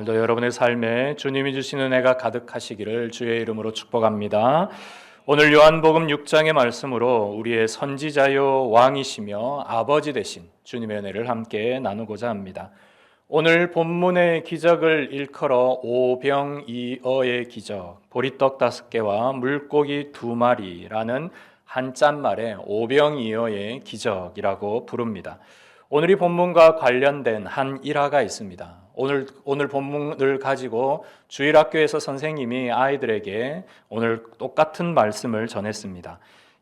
오늘도 여러분의 삶에 주님이 주신 은혜가 가득하시기를 주의 이름으로 축복합니다. 오늘 요한복음 6장의 말씀으로 우리의 선지자요 왕이시며 아버지 되신 주님의 은혜를 함께 나누고자 합니다. 오늘 본문의 기적을 일컬어 오병이어의 기적, 보리떡 5개와 물고기 2마리라는 한자말에 오병이어의 기적이라고 부릅니다. 오늘 이 본문과 관련된 한 일화가 있습니다. 오늘 본문을 가지고 주일학교에서 선생님이 아이들에게 오늘 똑같은 말씀을 전했습니다.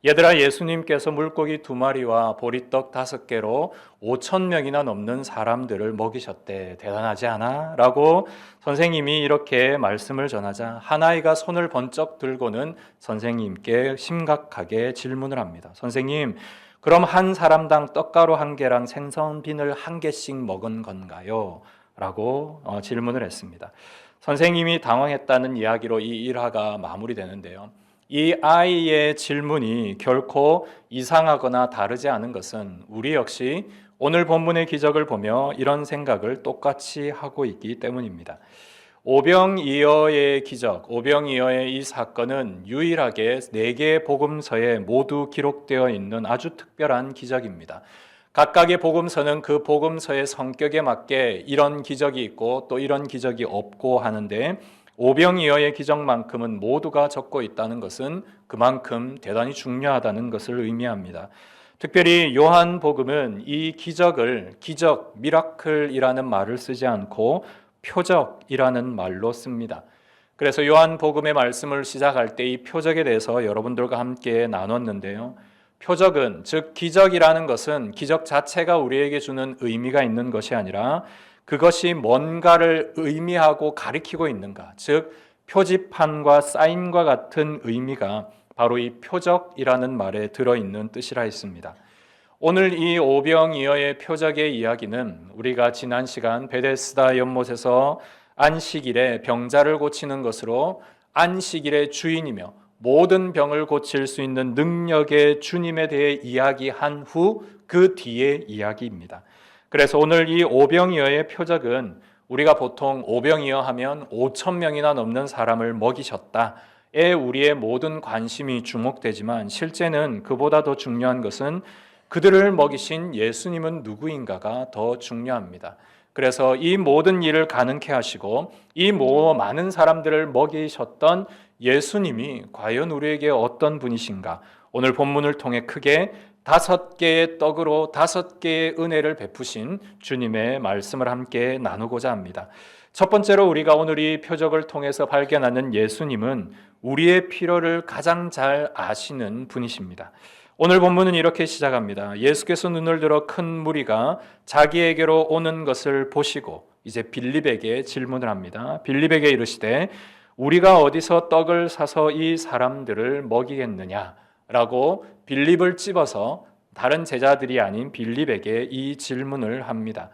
얘들아, 예수님께서 물고기 2마리와 보리떡 5개로 5,000명이나 넘는 사람들을 먹이셨대. 대단하지 않아? 라고 선생님이 이렇게 말씀을 전하자 한 아이가 손을 번쩍 들고는 선생님께 심각하게 질문을 합니다. 선생님, 그럼 한 사람당 떡가루 1개랑 생선 비늘 1개씩 먹은 건가요? 라고 질문을 했습니다. 선생님이 당황했다는 이야기로 이 일화가 마무리되는데요. 이 아이의 질문이 결코 이상하거나 다르지 않은 것은 우리 역시 오늘 본문의 기적을 보며 이런 생각을 똑같이 하고 있기 때문입니다. 오병이어의 기적, 오병이어의 이 사건은 유일하게 4개의 복음서에 모두 기록되어 있는 아주 특별한 기적입니다. 각각의 복음서는 그 복음서의 성격에 맞게 이런 기적이 있고 또 이런 기적이 없고 하는데 오병이어의 기적만큼은 모두가 적고 있다는 것은 그만큼 대단히 중요하다는 것을 의미합니다. 특별히 요한복음은 이 기적을 기적, 미라클이라는 말을 쓰지 않고 표적이라는 말로 씁니다. 그래서 요한복음의 말씀을 시작할 때 이 표적에 대해서 여러분들과 함께 나눴는데요. 표적은, 즉 기적이라는 것은 기적 자체가 우리에게 주는 의미가 있는 것이 아니라 그것이 뭔가를 의미하고 가리키고 있는가, 즉 표지판과 사인과 같은 의미가 바로 이 표적이라는 말에 들어있는 뜻이라 했습니다. 오늘 이 오병이어의 표적의 이야기는 우리가 지난 시간 베데스다 연못에서 안식일에 병자를 고치는 것으로 안식일의 주인이며 모든 병을 고칠 수 있는 능력의 주님에 대해 이야기한 후 그 뒤의 이야기입니다. 그래서 오늘 이 오병이어의 표적은 우리가 보통 오병이어 하면 5,000명이나 넘는 사람을 먹이셨다에 우리의 모든 관심이 주목되지만 실제는 그보다 더 중요한 것은 그들을 먹이신 예수님은 누구인가가 더 중요합니다. 그래서 이 모든 일을 가능케 하시고 이 많은 사람들을 먹이셨던 예수님이 과연 우리에게 어떤 분이신가? 오늘 본문을 통해 크게 5개의 떡으로 5개의 은혜를 베푸신 주님의 말씀을 함께 나누고자 합니다. 첫 번째로 우리가 오늘 이 표적을 통해서 발견하는 예수님은 우리의 필요를 가장 잘 아시는 분이십니다. 오늘 본문은 이렇게 시작합니다. 예수께서 눈을 들어 큰 무리가 자기에게로 오는 것을 보시고 이제 빌립에게 질문을 합니다. 빌립에게 이르시되 우리가 어디서 떡을 사서 이 사람들을 먹이겠느냐라고 빌립을 찝어서 다른 제자들이 아닌 빌립에게 이 질문을 합니다.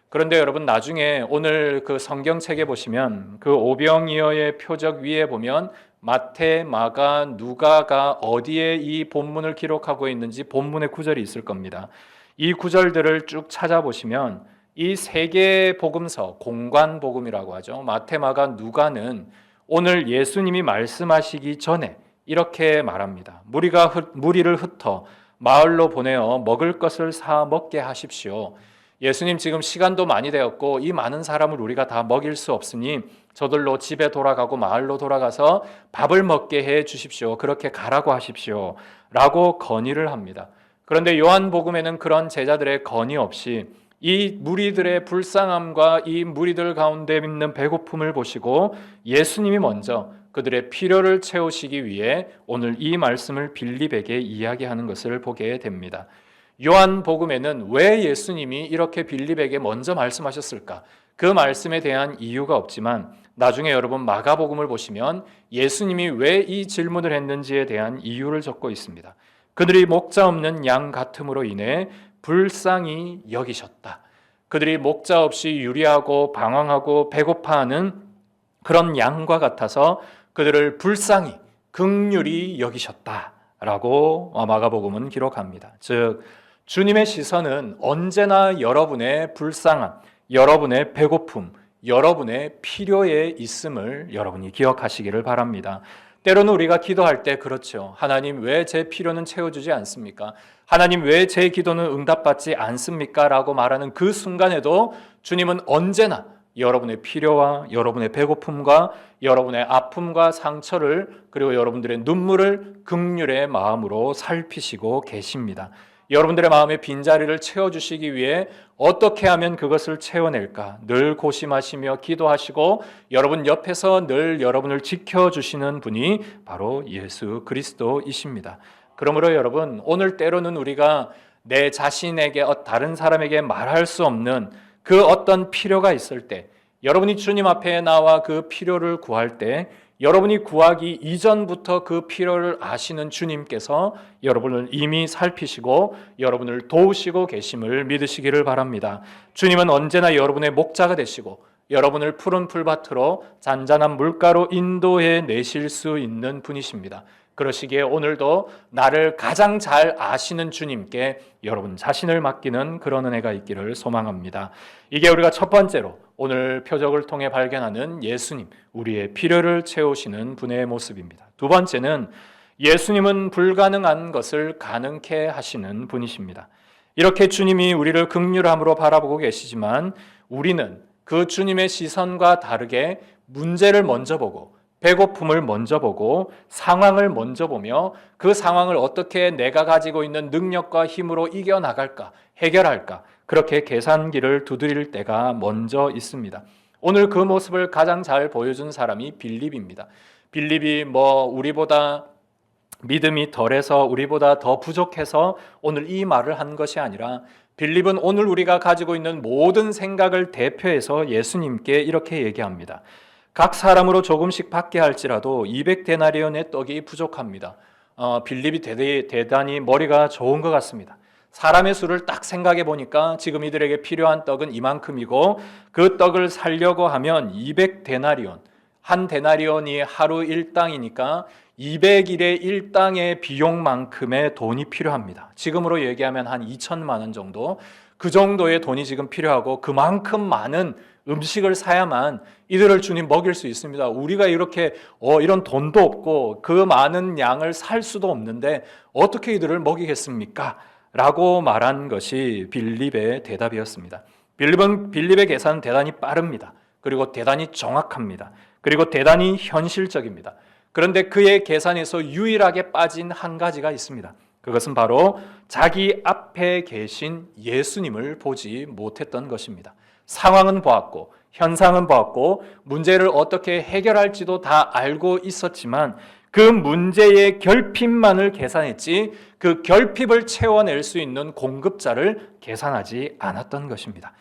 그런데 여러분, 나중에 오늘 그 성경책에 보시면 그 오병이어의 표적 위에 보면 마태, 마가, 누가가 어디에 이 본문을 기록하고 있는지 본문의 구절이 있을 겁니다. 이 구절들을 쭉 찾아보시면 이 3개의 복음서, 공관복음이라고 하죠. 마태, 마가, 누가는 오늘 예수님이 말씀하시기 전에 이렇게 말합니다. 무리를 흩어 마을로 보내어 먹을 것을 사 먹게 하십시오. 예수님, 지금 시간도 많이 되었고 이 많은 사람을 우리가 다 먹일 수 없으니 저들로 집에 돌아가고 마을로 돌아가서 밥을 먹게 해 주십시오. 그렇게 가라고 하십시오. 라고 건의를 합니다. 그런데 요한복음에는 그런 제자들의 건의 없이 이 무리들의 불쌍함과 이 무리들 가운데 있는 배고픔을 보시고 예수님이 먼저 그들의 필요를 채우시기 위해 오늘 이 말씀을 빌립에게 이야기하는 것을 보게 됩니다. 요한복음에는 왜 예수님이 이렇게 빌립에게 먼저 말씀하셨을까? 그 말씀에 대한 이유가 없지만 나중에 여러분 마가복음을 보시면 예수님이 왜 이 질문을 했는지에 대한 이유를 적고 있습니다. 그들이 목자 없는 양 같음으로 인해 불쌍히 여기셨다. 그들이 목자 없이 유리하고 방황하고 배고파하는 그런 양과 같아서 그들을 불쌍히 긍휼히 여기셨다라고 마가복음은 기록합니다. 즉 주님의 시선은 언제나 여러분의 불쌍함, 여러분의 배고픔, 여러분의 필요에 있음을 여러분이 기억하시기를 바랍니다. 때로는 우리가 기도할 때 그렇죠. 하나님 왜 제 필요는 채워주지 않습니까? 하나님 왜 제 기도는 응답받지 않습니까? 라고 말하는 그 순간에도 주님은 언제나 여러분의 필요와 여러분의 배고픔과 여러분의 아픔과 상처를 그리고 여러분들의 눈물을 긍휼의 마음으로 살피시고 계십니다. 여러분들의 마음의 빈자리를 채워주시기 위해 어떻게 하면 그것을 채워낼까 늘 고심하시며 기도하시고 여러분 옆에서 늘 여러분을 지켜주시는 분이 바로 예수 그리스도이십니다. 그러므로 여러분 오늘 때로는 우리가 내 자신에게 다른 사람에게 말할 수 없는 그 어떤 필요가 있을 때 여러분이 주님 앞에 나와 그 필요를 구할 때 여러분이 구하기 이전부터 그 필요를 아시는 주님께서 여러분을 이미 살피시고 여러분을 도우시고 계심을 믿으시기를 바랍니다. 주님은 언제나 여러분의 목자가 되시고 여러분을 푸른 풀밭으로 잔잔한 물가로 인도해 내실 수 있는 분이십니다. 그러시기에 오늘도 나를 가장 잘 아시는 주님께 여러분 자신을 맡기는 그런 은혜가 있기를 소망합니다. 이게 우리가 첫 번째로 오늘 표적을 통해 발견하는 예수님, 우리의 필요를 채우시는 분의 모습입니다. 두 번째는 예수님은 불가능한 것을 가능케 하시는 분이십니다. 이렇게 주님이 우리를 긍휼함으로 바라보고 계시지만 우리는 그 주님의 시선과 다르게 문제를 먼저 보고 배고픔을 먼저 보고 상황을 먼저 보며 그 상황을 어떻게 내가 가지고 있는 능력과 힘으로 이겨나갈까, 해결할까 그렇게 계산기를 두드릴 때가 먼저 있습니다. 오늘 그 모습을 가장 잘 보여준 사람이 빌립입니다. 빌립이 우리보다 믿음이 덜해서 우리보다 더 부족해서 오늘 이 말을 한 것이 아니라 빌립은 오늘 우리가 가지고 있는 모든 생각을 대표해서 예수님께 이렇게 얘기합니다. 각 사람으로 조금씩 받게 할지라도 200데나리온의 떡이 부족합니다. 빌립이 대단히 머리가 좋은 것 같습니다. 사람의 수를 딱 생각해 보니까 지금 이들에게 필요한 떡은 이만큼이고 그 떡을 살려고 하면 200데나리온, 한 데나리온이 하루 일당이니까 200일의 일당의 비용만큼의 돈이 필요합니다. 지금으로 얘기하면 한 2천만 원 정도, 그 정도의 돈이 지금 필요하고 그만큼 많은 음식을 사야만 이들을 주님 먹일 수 있습니다. 우리가 이렇게 이런 돈도 없고 그 많은 양을 살 수도 없는데 어떻게 이들을 먹이겠습니까? 라고 말한 것이 빌립의 대답이었습니다. 빌립의 계산은 대단히 빠릅니다. 그리고 대단히 정확합니다. 그리고 대단히 현실적입니다. 그런데 그의 계산에서 유일하게 빠진 한 가지가 있습니다. 그것은 바로 자기 앞에 계신 예수님을 보지 못했던 것입니다. 상황은 보았고 현상은 보았고 문제를 어떻게 해결할지도 다 알고 있었지만 그 문제의 결핍만을 계산했지 그 결핍을 채워낼 수 있는 공급자를 계산하지 않았던 것입니다.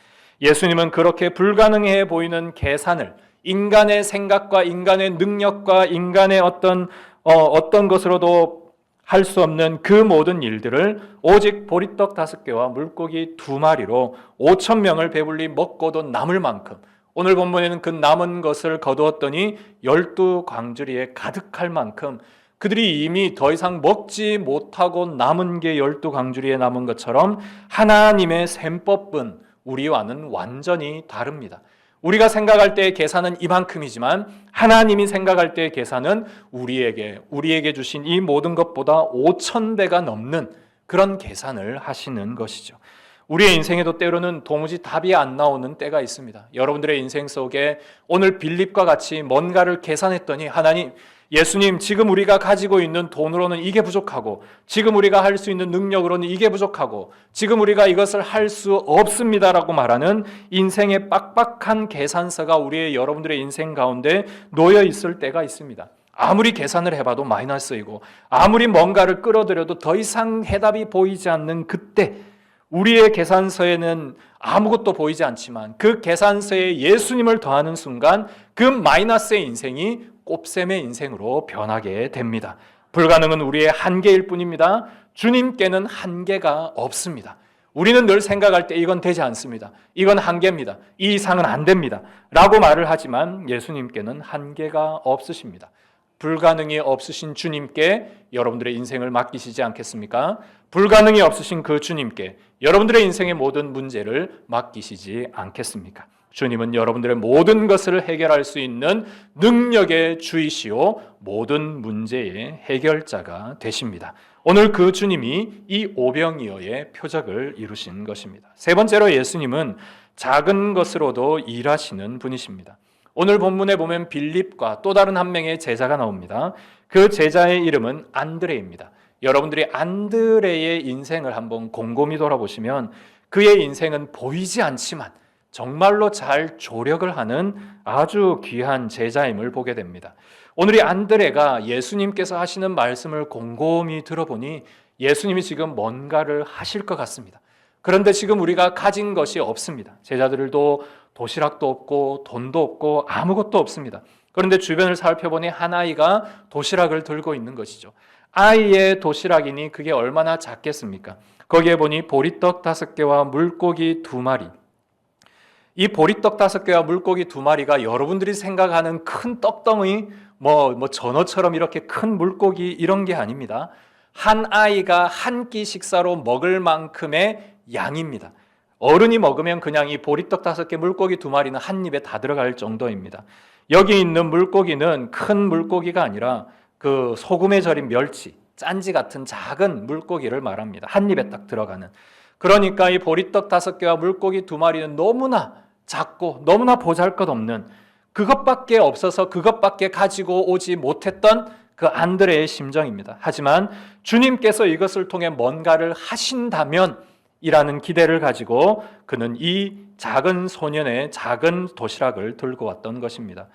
예수님은 그렇게 불가능해 보이는 계산을 인간의 생각과 인간의 능력과 인간의 어떤 것으로도 할 수 없는 그 모든 일들을 오직 보리떡 5개와 물고기 2마리로 5,000명을 배불리 먹고도 남을 만큼, 오늘 본문에는 그 남은 것을 거두었더니 12광주리에 가득할 만큼 그들이 이미 더 이상 먹지 못하고 남은 게 12광주리에 남은 것처럼 하나님의 셈법은 우리와는 완전히 다릅니다. 우리가 생각할 때의 계산은 이만큼이지만 하나님이 생각할 때의 계산은 우리에게 주신 이 모든 것보다 5,000배가 넘는 그런 계산을 하시는 것이죠. 우리의 인생에도 때로는 도무지 답이 안 나오는 때가 있습니다. 여러분들의 인생 속에 오늘 빌립과 같이 뭔가를 계산했더니 하나님, 예수님, 지금 우리가 가지고 있는 돈으로는 이게 부족하고 지금 우리가 할 수 있는 능력으로는 이게 부족하고 지금 우리가 이것을 할 수 없습니다라고 말하는 인생의 빡빡한 계산서가 여러분들의 인생 가운데 놓여 있을 때가 있습니다. 아무리 계산을 해봐도 마이너스이고 아무리 뭔가를 끌어들여도 더 이상 해답이 보이지 않는 그때 우리의 계산서에는 아무것도 보이지 않지만 그 계산서에 예수님을 더하는 순간 그 마이너스의 인생이 곱셈의 인생으로 변하게 됩니다. 불가능은 우리의 한계일 뿐입니다. 주님께는 한계가 없습니다. 우리는 늘 생각할 때 이건 되지 않습니다. 이건 한계입니다. 이 이상은 안 됩니다. 라고 말을 하지만 예수님께는 한계가 없으십니다. 불가능이 없으신 주님께 여러분들의 인생을 맡기시지 않겠습니까? 불가능이 없으신 그 주님께 여러분들의 인생의 모든 문제를 맡기시지 않겠습니까? 주님은 여러분들의 모든 것을 해결할 수 있는 능력의 주이시오 모든 문제의 해결자가 되십니다. 오늘 그 주님이 이 오병이어의 표적을 이루신 것입니다. 세 번째로 예수님은 작은 것으로도 일하시는 분이십니다. 오늘 본문에 보면 빌립과 또 다른 한 명의 제자가 나옵니다. 그 제자의 이름은 안드레입니다. 여러분들이 안드레의 인생을 한번 곰곰이 돌아보시면 그의 인생은 보이지 않지만 정말로 잘 조력을 하는 아주 귀한 제자임을 보게 됩니다. 오늘 이 안드레가 예수님께서 하시는 말씀을 곰곰이 들어보니 예수님이 지금 뭔가를 하실 것 같습니다. 그런데 지금 우리가 가진 것이 없습니다. 제자들도 도시락도 없고 돈도 없고 아무것도 없습니다. 그런데 주변을 살펴보니 한 아이가 도시락을 들고 있는 것이죠. 아이의 도시락이니 그게 얼마나 작겠습니까? 거기에 보니 보리떡 5개와 물고기 2마리. 이 보리떡 5개와 물고기 2마리가 여러분들이 생각하는 큰 떡덩이, 전어처럼 이렇게 큰 물고기 이런 게 아닙니다. 한 아이가 한 끼 식사로 먹을 만큼의 양입니다. 어른이 먹으면 그냥 이 보리떡 5개, 물고기 2마리는 한 입에 다 들어갈 정도입니다. 여기 있는 물고기는 큰 물고기가 아니라 그 소금에 절인 멸치, 짠지 같은 작은 물고기를 말합니다. 한 입에 딱 들어가는. 그러니까 이 보리떡 5개와 물고기 2마리는 너무나 작고 너무나 보잘것없는 그것밖에 없어서 그것밖에 가지고 오지 못했던 그 안드레의 심정입니다. 하지만 주님께서 이것을 통해 뭔가를 하신다면 이라는 기대를 가지고 그는 이 작은 소년의 작은 도시락을 들고 왔던 것입니다.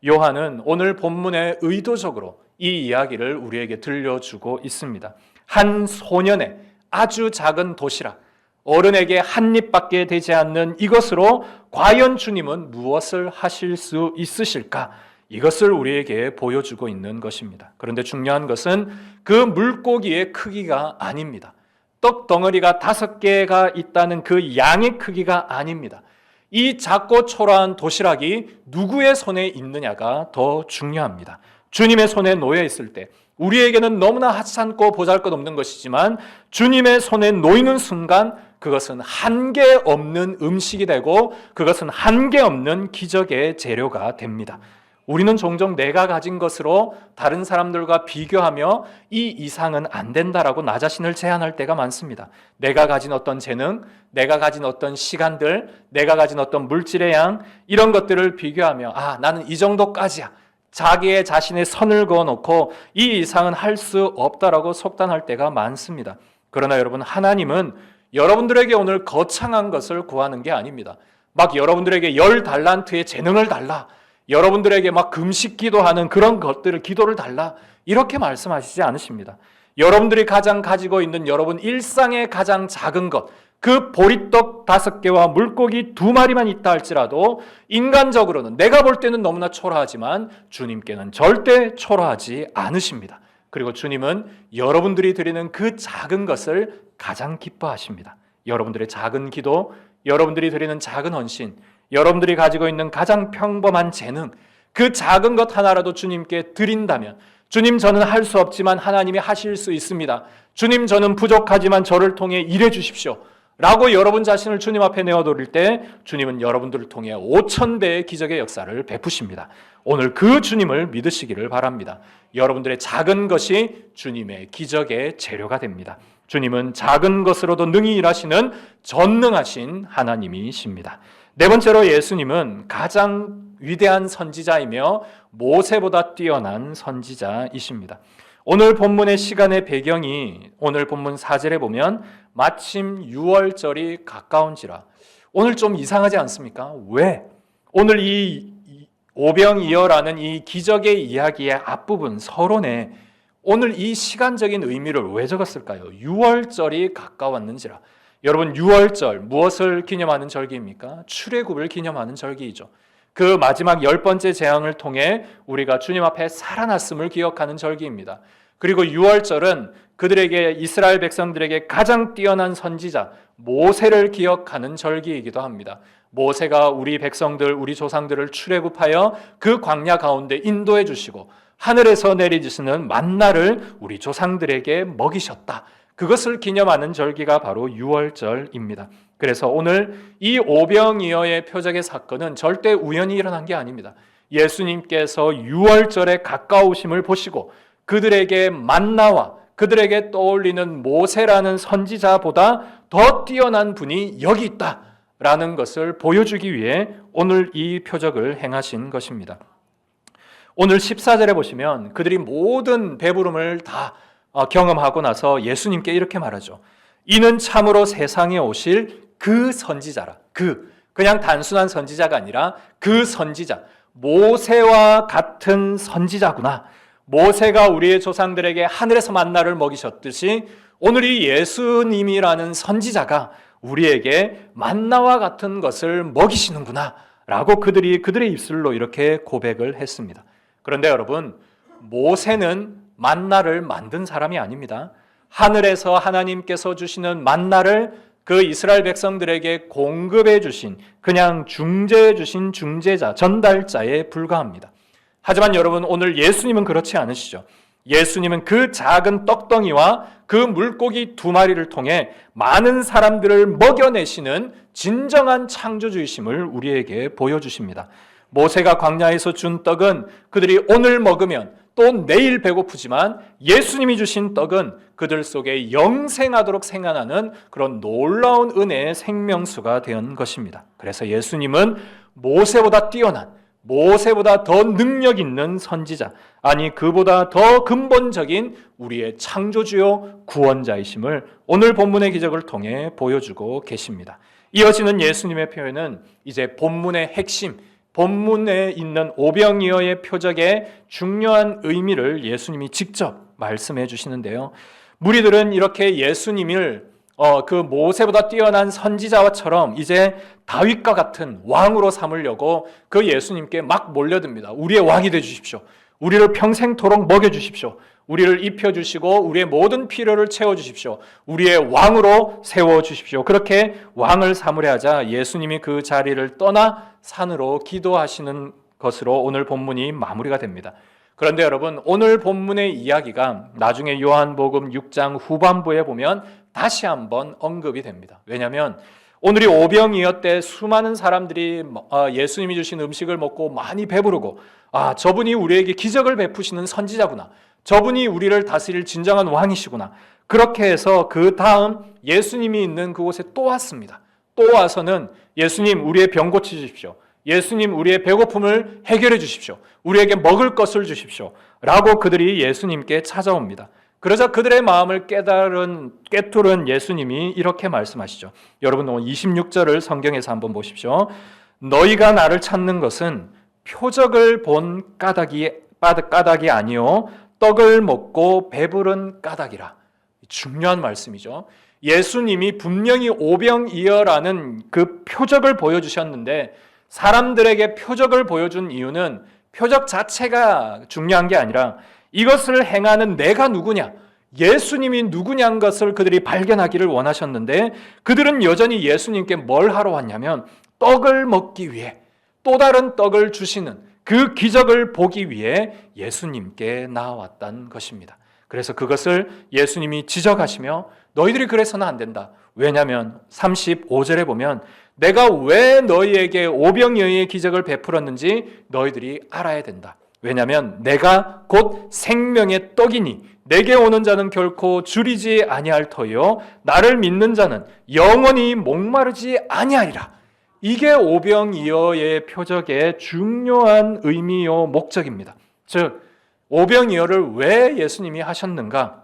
요한은 오늘 본문에 의도적으로 이 이야기를 우리에게 들려주고 있습니다. 한 소년의 아주 작은 도시락, 어른에게 한 입밖에 되지 않는 이것으로 과연 주님은 무엇을 하실 수 있으실까? 이것을 우리에게 보여주고 있는 것입니다. 그런데 중요한 것은 그 물고기의 크기가 아닙니다. 떡 덩어리가 5개가 있다는 그 양의 크기가 아닙니다. 이 작고 초라한 도시락이 누구의 손에 있느냐가 더 중요합니다. 주님의 손에 놓여 있을 때 우리에게는 너무나 하찮고 보잘것없는 것이지만 주님의 손에 놓이는 순간 그것은 한계 없는 음식이 되고 그것은 한계 없는 기적의 재료가 됩니다. 우리는 종종 내가 가진 것으로 다른 사람들과 비교하며 이 이상은 안 된다라고 나 자신을 제한할 때가 많습니다. 내가 가진 어떤 재능, 내가 가진 어떤 시간들, 내가 가진 어떤 물질의 양 이런 것들을 비교하며 나는 이 정도까지야. 자기의 자신의 선을 그어놓고 이 이상은 할 수 없다라고 속단할 때가 많습니다. 그러나 여러분, 하나님은 여러분들에게 오늘 거창한 것을 구하는 게 아닙니다. 막 여러분들에게 10달란트의 재능을 달라, 여러분들에게 막 금식 기도하는 그런 것들을 기도를 달라 이렇게 말씀하시지 않으십니다. 여러분들이 가장 가지고 있는 여러분 일상의 가장 작은 것, 그 보리떡 5개와 물고기 2마리만 있다 할지라도 인간적으로는 내가 볼 때는 너무나 초라하지만 주님께는 절대 초라하지 않으십니다. 그리고 주님은 여러분들이 드리는 그 작은 것을 가장 기뻐하십니다. 여러분들의 작은 기도, 여러분들이 드리는 작은 헌신, 여러분들이 가지고 있는 가장 평범한 재능, 그 작은 것 하나라도 주님께 드린다면, 주님 저는 할 수 없지만 하나님이 하실 수 있습니다. 주님 저는 부족하지만 저를 통해 일해 주십시오 라고 여러분 자신을 주님 앞에 내어드릴 때 주님은 여러분들을 통해 5,000배의 기적의 역사를 베푸십니다. 오늘 그 주님을 믿으시기를 바랍니다. 여러분들의 작은 것이 주님의 기적의 재료가 됩니다. 주님은 작은 것으로도 능히 일하시는 전능하신 하나님이십니다. 네 번째로 예수님은 가장 위대한 선지자이며 모세보다 뛰어난 선지자이십니다. 오늘 본문의 시간의 배경이 오늘 본문 4절에 보면 마침 유월절이 가까운지라. 오늘 좀 이상하지 않습니까? 왜? 오늘 이 오병이어라는 이 기적의 이야기의 앞부분 서론에 오늘 이 시간적인 의미를 왜 적었을까요? 유월절이 가까웠는지라. 여러분, 유월절 무엇을 기념하는 절기입니까? 출애굽을 기념하는 절기이죠. 그 마지막 10번째 재앙을 통해 우리가 주님 앞에 살아났음을 기억하는 절기입니다. 그리고 유월절은 그들에게, 이스라엘 백성들에게 가장 뛰어난 선지자 모세를 기억하는 절기이기도 합니다. 모세가 우리 백성들, 우리 조상들을 출애굽하여 그 광야 가운데 인도해 주시고 하늘에서 내리시는 만나를 우리 조상들에게 먹이셨다. 그것을 기념하는 절기가 바로 유월절입니다. 그래서 오늘 이 오병이어의 표적의 사건은 절대 우연히 일어난 게 아닙니다. 예수님께서 유월절에 가까우심을 보시고 그들에게 만나와 그들에게 떠올리는 모세라는 선지자보다 더 뛰어난 분이 여기 있다라는 것을 보여주기 위해 오늘 이 표적을 행하신 것입니다. 오늘 14절에 보시면 그들이 모든 배부름을 다 경험하고 나서 예수님께 이렇게 말하죠. 이는 참으로 세상에 오실 그 선지자라. 그냥 단순한 선지자가 아니라 그 선지자, 모세와 같은 선지자구나. 모세가 우리의 조상들에게 하늘에서 만나를 먹이셨듯이 오늘 이 예수님이라는 선지자가 우리에게 만나와 같은 것을 먹이시는구나 라고 그들의 입술로 이렇게 고백을 했습니다. 그런데 여러분, 모세는 만나를 만든 사람이 아닙니다. 하늘에서 하나님께서 주시는 만나를 그 이스라엘 백성들에게 공급해 주신, 그냥 중재해 주신 중재자, 전달자에 불과합니다. 하지만 여러분, 오늘 예수님은 그렇지 않으시죠. 예수님은 그 작은 떡덩이와 그 물고기 2마리를 통해 많은 사람들을 먹여내시는 진정한 창조주이심을 우리에게 보여주십니다. 모세가 광야에서 준 떡은 그들이 오늘 먹으면 또 내일 배고프지만 예수님이 주신 떡은 그들 속에 영생하도록 생활하는 그런 놀라운 은혜의 생명수가 된 것입니다. 그래서 예수님은 모세보다 뛰어난, 모세보다 더 능력 있는 선지자, 아니 그보다 더 근본적인 우리의 창조주요 구원자이심을 오늘 본문의 기적을 통해 보여주고 계십니다. 이어지는 예수님의 표현은 이제 본문의 핵심, 본문에 있는 오병이어의 표적의 중요한 의미를 예수님이 직접 말씀해 주시는데요. 무리들은 이렇게 예수님을 그 모세보다 뛰어난 선지자와처럼 이제 다윗과 같은 왕으로 삼으려고 그 예수님께 막 몰려듭니다. 우리의 왕이 되주십시오. 우리를 평생토록 먹여주십시오. 우리를 입혀주시고 우리의 모든 필요를 채워주십시오. 우리의 왕으로 세워주십시오. 그렇게 왕을 삼으려 하자 예수님이 그 자리를 떠나 산으로 기도하시는 것으로 오늘 본문이 마무리가 됩니다. 그런데 여러분, 오늘 본문의 이야기가 나중에 요한복음 6장 후반부에 보면 다시 한번 언급이 됩니다. 왜냐하면 오늘이 오병이어 때 수많은 사람들이 예수님이 주신 음식을 먹고 많이 배부르고 저분이 우리에게 기적을 베푸시는 선지자구나. 저분이 우리를 다스릴 진정한 왕이시구나. 그렇게 해서 그 다음 예수님이 있는 그곳에 또 왔습니다. 또 와서는 예수님 우리의 병 고치십시오. 예수님 우리의 배고픔을 해결해 주십시오. 우리에게 먹을 것을 주십시오. 라고 그들이 예수님께 찾아옵니다. 그러자 그들의 마음을 꿰뚫은 예수님이 이렇게 말씀하시죠. 여러분 26절을 성경에서 한번 보십시오. 너희가 나를 찾는 것은 표적을 본 까닭이 아니요 떡을 먹고 배부른 까닭이라. 중요한 말씀이죠. 예수님이 분명히 오병이어라는 그 표적을 보여주셨는데 사람들에게 표적을 보여준 이유는 표적 자체가 중요한 게 아니라 이것을 행하는 내가 누구냐, 예수님이 누구냐는 것을 그들이 발견하기를 원하셨는데 그들은 여전히 예수님께 뭘 하러 왔냐면 떡을 먹기 위해, 또 다른 떡을 주시는 그 기적을 보기 위해 예수님께 나아왔다는 것입니다. 그래서 그것을 예수님이 지적하시며 너희들이 그래서는 안 된다. 왜냐하면 35절에 보면 내가 왜 너희에게 오병이어의 기적을 베풀었는지 너희들이 알아야 된다. 왜냐하면 내가 곧 생명의 떡이니 내게 오는 자는 결코 줄이지 아니할 터요 나를 믿는 자는 영원히 목마르지 아니하리라. 이게 오병이어의 표적의 중요한 의미요 목적입니다. 즉 오병이어를 왜 예수님이 하셨는가?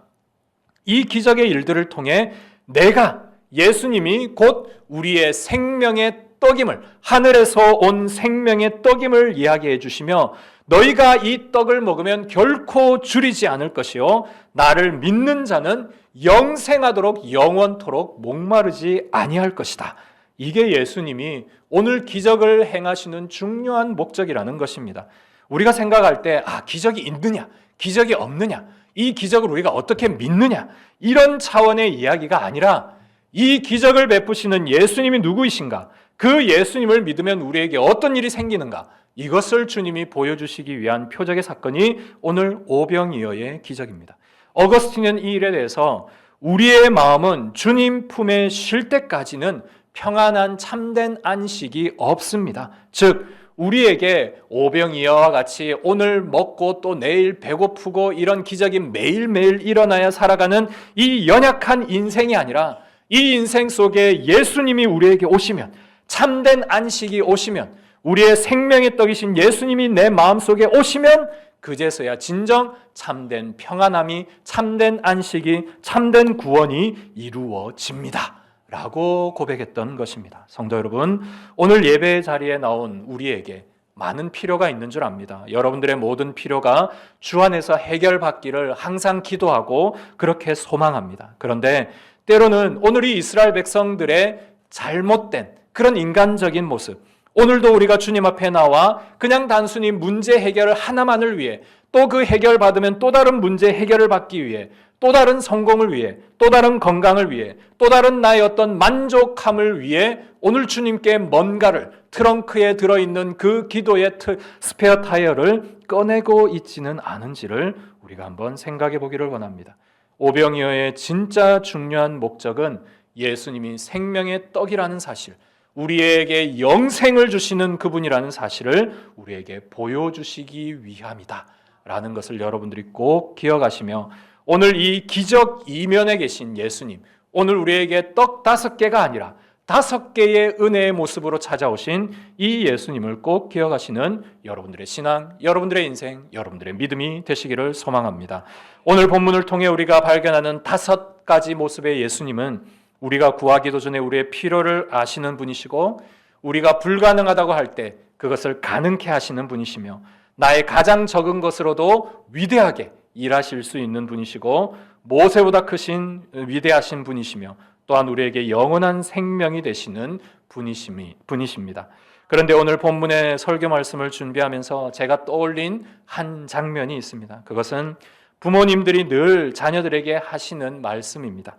이 기적의 일들을 통해 내가 예수님이 곧 우리의 생명의 떡임을, 하늘에서 온 생명의 떡임을 이야기해 주시며 너희가 이 떡을 먹으면 결코 줄이지 않을 것이요 나를 믿는 자는 영생하도록 영원토록 목마르지 아니할 것이다. 이게 예수님이 오늘 기적을 행하시는 중요한 목적이라는 것입니다. 우리가 생각할 때 기적이 있느냐, 기적이 없느냐, 이 기적을 우리가 어떻게 믿느냐, 이런 차원의 이야기가 아니라 이 기적을 베푸시는 예수님이 누구이신가, 그 예수님을 믿으면 우리에게 어떤 일이 생기는가, 이것을 주님이 보여주시기 위한 표적의 사건이 오늘 오병이어의 기적입니다. 어거스틴은 이 일에 대해서 우리의 마음은 주님 품에 쉴 때까지는 평안한 참된 안식이 없습니다. 즉 우리에게 오병이어와 같이 오늘 먹고 또 내일 배고프고 이런 기적이 매일매일 일어나야 살아가는 이 연약한 인생이 아니라 이 인생 속에 예수님이 우리에게 오시면, 참된 안식이 오시면, 우리의 생명의 떡이신 예수님이 내 마음속에 오시면 그제서야 진정 참된 평안함이, 참된 안식이, 참된 구원이 이루어집니다 라고 고백했던 것입니다. 성도 여러분, 오늘 예배 자리에 나온 우리에게 많은 필요가 있는 줄 압니다. 여러분들의 모든 필요가 주 안에서 해결받기를 항상 기도하고 그렇게 소망합니다. 그런데 때로는 오늘 이 이스라엘 백성들의 잘못된 그런 인간적인 모습, 오늘도 우리가 주님 앞에 나와 그냥 단순히 문제 해결을 하나만을 위해, 또 그 해결받으면 또 다른 문제 해결을 받기 위해, 또 다른 성공을 위해, 또 다른 건강을 위해, 또 다른 나의 어떤 만족함을 위해 오늘 주님께 뭔가를, 트렁크에 들어있는 그 기도의 스페어 타이어를 꺼내고 있지는 않은지를 우리가 한번 생각해 보기를 원합니다. 오병이어의 진짜 중요한 목적은 예수님이 생명의 떡이라는 사실, 우리에게 영생을 주시는 그분이라는 사실을 우리에게 보여주시기 위함이다 라는 것을 여러분들이 꼭 기억하시며, 오늘 이 기적 이면에 계신 예수님, 오늘 우리에게 떡 5개가 아니라 5개의 은혜의 모습으로 찾아오신 이 예수님을 꼭 기억하시는 여러분들의 신앙, 여러분들의 인생, 여러분들의 믿음이 되시기를 소망합니다. 오늘 본문을 통해 우리가 발견하는 5가지 모습의 예수님은 우리가 구하기도 전에 우리의 필요를 아시는 분이시고, 우리가 불가능하다고 할 때 그것을 가능케 하시는 분이시며, 나의 가장 적은 것으로도 위대하게 일하실 수 있는 분이시고, 모세보다 크신 위대하신 분이시며, 또한 우리에게 영원한 생명이 되시는 분이십니다. 그런데 오늘 본문의 설교 말씀을 준비하면서 제가 떠올린 한 장면이 있습니다. 그것은 부모님들이 늘 자녀들에게 하시는 말씀입니다.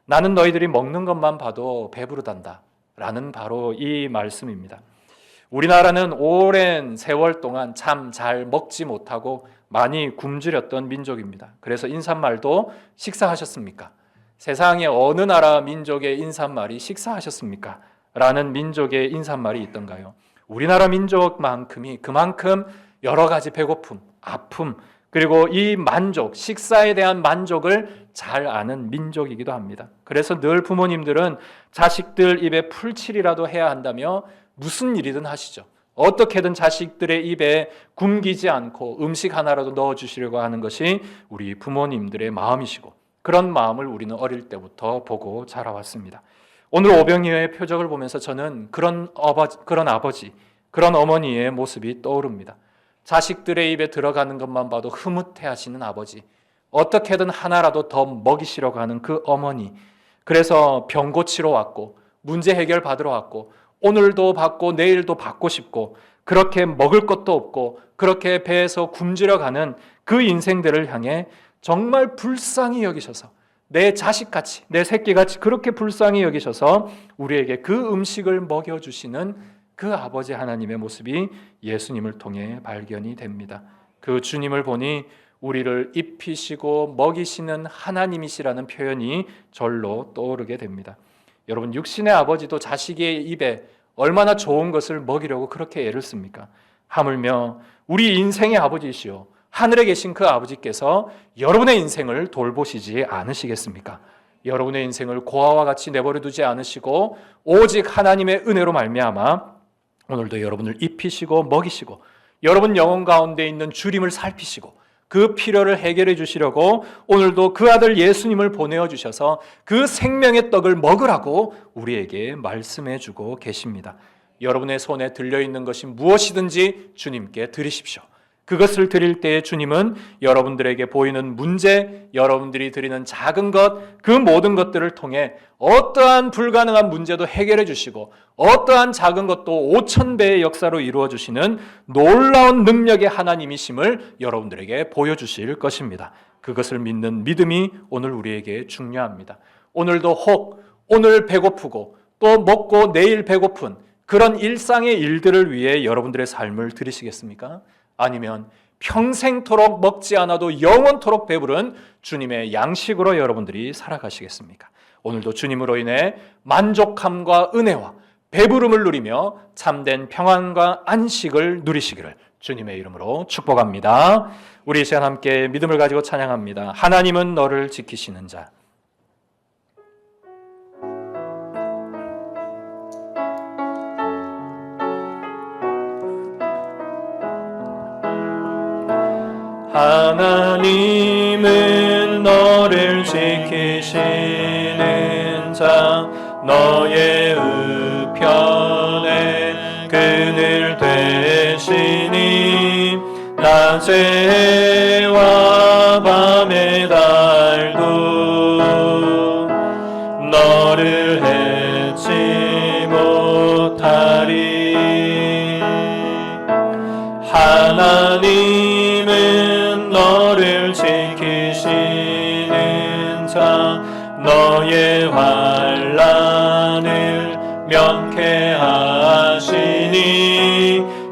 나는 너희들이 먹는 것만 봐도 배부르단다 라는 바로 이 말씀입니다. 우리나라는 오랜 세월 동안 참 잘 먹지 못하고 많이 굶주렸던 민족입니다. 그래서 인사말도 식사하셨습니까? 세상에 어느 나라 민족의 인사말이 식사하셨습니까? 라는 민족의 인사말이 있던가요? 우리나라 민족만큼이 그만큼 여러 가지 배고픔, 아픔, 그리고 이 만족, 식사에 대한 만족을 잘 아는 민족이기도 합니다. 그래서 늘 부모님들은 자식들 입에 풀칠이라도 해야 한다며 무슨 일이든 하시죠. 어떻게든 자식들의 입에 굶기지 않고 음식 하나라도 넣어주시려고 하는 것이 우리 부모님들의 마음이시고, 그런 마음을 우리는 어릴 때부터 보고 자라왔습니다. 오늘 오병이어의 표적을 보면서 저는 그런 아버지, 그런 어머니의 모습이 떠오릅니다. 자식들의 입에 들어가는 것만 봐도 흐뭇해하시는 아버지, 어떻게든 하나라도 더 먹이시려고 하는 그 어머니, 그래서 병 고치러 왔고 문제 해결 받으러 왔고 오늘도 받고 내일도 받고 싶고, 그렇게 먹을 것도 없고 그렇게 배에서 굶주려 가는 그 인생들을 향해 정말 불쌍히 여기셔서, 내 자식같이, 내 새끼같이 그렇게 불쌍히 여기셔서 우리에게 그 음식을 먹여주시는 그 아버지 하나님의 모습이 예수님을 통해 발견이 됩니다. 그 주님을 보니 우리를 입히시고 먹이시는 하나님이시라는 표현이 절로 떠오르게 됩니다. 여러분, 육신의 아버지도 자식의 입에 얼마나 좋은 것을 먹이려고 그렇게 애를 씁니까? 하물며 우리 인생의 아버지시오, 하늘에 계신 그 아버지께서 여러분의 인생을 돌보시지 않으시겠습니까? 여러분의 인생을 고아와 같이 내버려 두지 않으시고 오직 하나님의 은혜로 말미암아 오늘도 여러분을 입히시고 먹이시고, 여러분 영혼 가운데 있는 주림을 살피시고 그 필요를 해결해 주시려고 오늘도 그 아들 예수님을 보내어 주셔서 그 생명의 떡을 먹으라고 우리에게 말씀해 주고 계십니다. 여러분의 손에 들려있는 것이 무엇이든지 주님께 드리십시오. 그것을 드릴 때에 주님은 여러분들에게 보이는 문제, 여러분들이 드리는 작은 것, 그 모든 것들을 통해 어떠한 불가능한 문제도 해결해 주시고 어떠한 작은 것도 5,000배의 역사로 이루어 주시는 놀라운 능력의 하나님이심을 여러분들에게 보여주실 것입니다. 그것을 믿는 믿음이 오늘 우리에게 중요합니다. 오늘도 혹 오늘 배고프고 또 먹고 내일 배고픈 그런 일상의 일들을 위해 여러분들의 삶을 들이시겠습니까? 아니면 평생토록 먹지 않아도 영원토록 배부른 주님의 양식으로 여러분들이 살아가시겠습니까? 오늘도 주님으로 인해 만족함과 은혜와 배부름을 누리며 참된 평안과 안식을 누리시기를 주님의 이름으로 축복합니다. 우리 이 시간 함께 믿음을 가지고 찬양합니다. 하나님은 너를 지키시는 자. 하나님은 너를 지키시는 자, 너의 우편에 그늘 되시니 낮에와 밤의 달도 너를 해치 못하리. 하나님은 너를 지키시는 자, 너의 환난을 면케하시니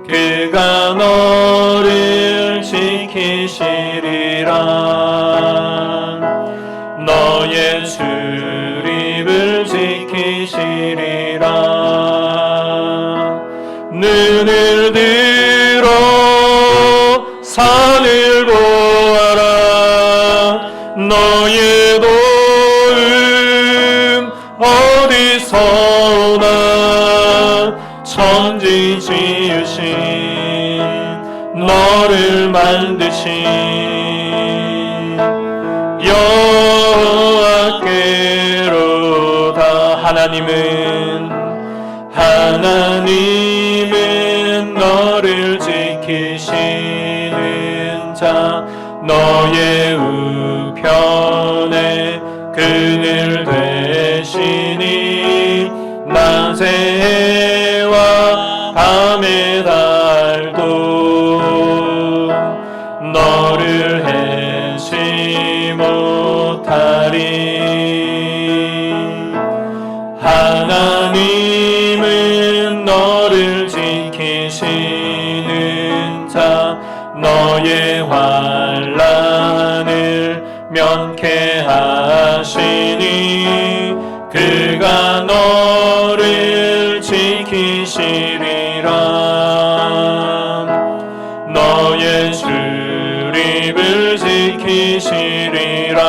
그가 너를 지키시리라. 너의 출입을 지키시리라. 눈을 들어 산을 보아라. 너의 도움 어디서 오나. 천지 지으신 너를 만드신 여호와께로다. 하나님은 너를 지키시는 자, 너의 우편에 그늘 되시니 낮에와 밤의 달도 너를 해치 못하리. 하나님은 너를 지키시는 자, 너의 환난을 면케하시니 그가 너를 지키시리라. 너의 출입을 지키시리라.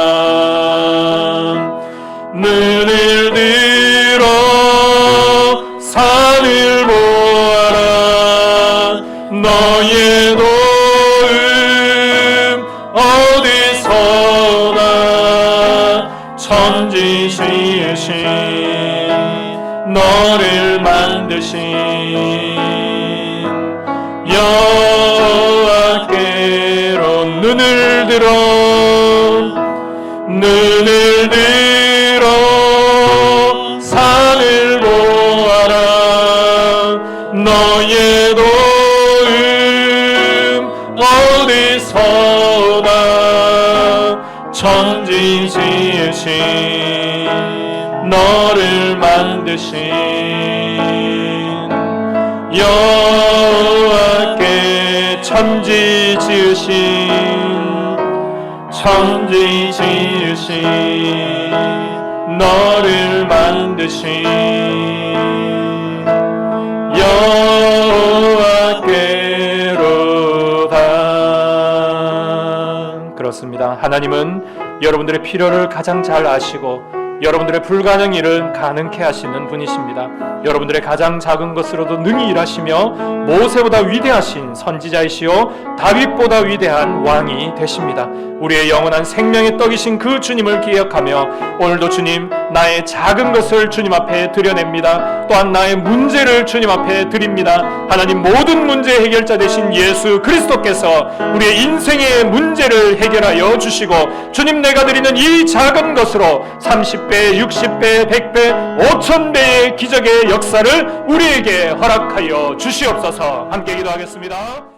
눈을 들어 산을 보아라. 너의 도움 어디서 오나. 천지 지으신 너를 만드신 여호와께로. 눈을 들어 산을 보아라. 너의 도움 어디서 오나. 천지 지으신 너를 만드신 여호와께. 천지 지으신 너를 만드신 여호와께로다. 그렇습니다. 하나님은 여러분들의 필요를 가장 잘 아시고 여러분들의 불가능 일을 가능케 하시는 분이십니다. 여러분들의 가장 작은 것으로도 능히 일하시며 모세보다 위대하신 선지자이시오 다윗보다 위대한 왕이 되십니다. 우리의 영원한 생명의 떡이신 그 주님을 기억하며 오늘도 주님, 나의 작은 것을 주님 앞에 드려냅니다. 또한 나의 문제를 주님 앞에 드립니다. 하나님, 모든 문제 해결자 되신 예수 그리스도께서 우리의 인생의 문제를 해결하여 주시고 주님, 내가 드리는 이 작은 것으로 30배, 60배, 100배, 5000배의 기적의 역사를 우리에게 허락하여 주시옵소서. 함께 기도하겠습니다.